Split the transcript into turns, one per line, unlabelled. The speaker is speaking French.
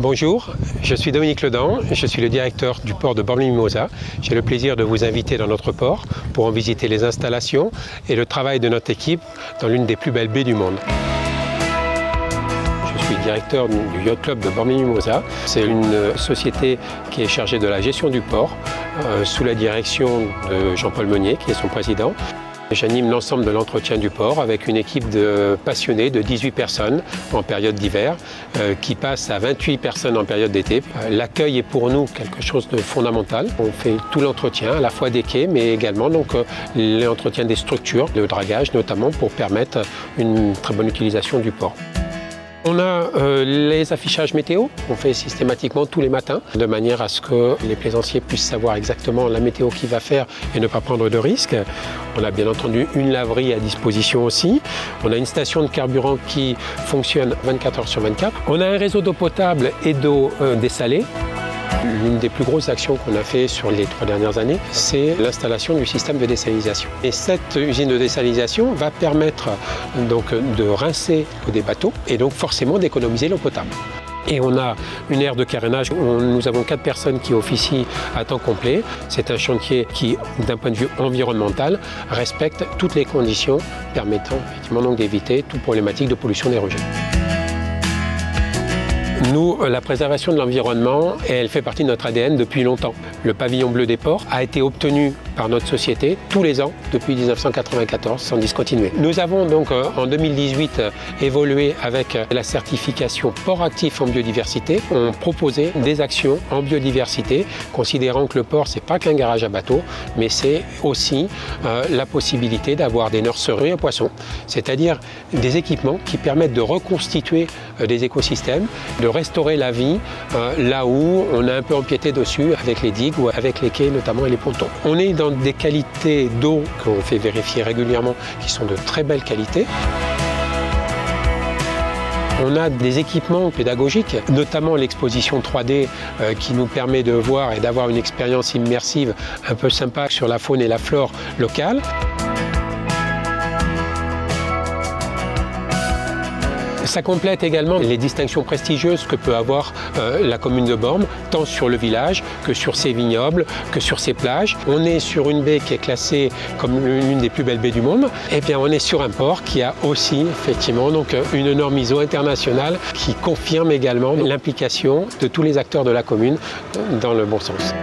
Bonjour, je suis Dominique Ledan, je suis le directeur du port de Bormes-les-Mimosas. J'ai le plaisir de vous inviter dans notre port pour en visiter les installations et le travail de notre équipe dans l'une des plus belles baies du monde. Je suis directeur du Yacht Club de Bormes-les-Mimosas. C'est une société qui est chargée de la gestion du port sous la direction de Jean-Paul Meunier, qui est son président. J'anime l'ensemble de l'entretien du port avec une équipe de passionnés de 18 personnes en période d'hiver qui passe à 28 personnes en période d'été. L'accueil est pour nous quelque chose de fondamental. On fait tout l'entretien, à la fois des quais mais également l'entretien des structures de dragage notamment pour permettre une très bonne utilisation du port. On a les affichages météo qu'on fait systématiquement tous les matins, de manière à ce que les plaisanciers puissent savoir exactement la météo qu'il va faire et ne pas prendre de risques. On a bien entendu une laverie à disposition aussi. On a une station de carburant qui fonctionne 24 heures sur 24. On a un réseau d'eau potable et d'eau dessalée. L'une des plus grosses actions qu'on a fait sur les 3 dernières années, c'est l'installation du système de désalinisation. Et cette usine de désalinisation va permettre donc de rincer des bateaux et donc forcément d'économiser l'eau potable. Et on a une aire de carénage où nous avons 4 personnes qui officient à temps complet. C'est un chantier qui, d'un point de vue environnemental, respecte toutes les conditions permettant effectivement donc d'éviter toute problématique de pollution des rejets. Nous, la préservation de l'environnement, elle fait partie de notre ADN depuis longtemps. Le pavillon bleu des ports a été obtenu par notre société tous les ans depuis 1994 sans discontinuer. Nous avons donc en 2018 évolué avec la certification port actif en biodiversité. On proposait des actions en biodiversité, considérant que le port c'est pas qu'un garage à bateaux, mais c'est aussi la possibilité d'avoir des nurseries à poissons, c'est-à-dire des équipements qui permettent de reconstituer des écosystèmes, de restaurer la vie là où on a un peu empiété dessus avec les digues ou avec les quais notamment et les pontons. On est dans des qualités d'eau qu'on fait vérifier régulièrement qui sont de très belles qualités. On a des équipements pédagogiques, notamment l'exposition 3D qui nous permet de voir et d'avoir une expérience immersive un peu sympa sur la faune et la flore locale. Ça complète également les distinctions prestigieuses que peut avoir la commune de Bormes, tant sur le village que sur ses vignobles, que sur ses plages. On est sur une baie qui est classée comme l'une des plus belles baies du monde. Et bien on est sur un port qui a aussi effectivement donc une norme ISO internationale qui confirme également l'implication de tous les acteurs de la commune dans le bon sens.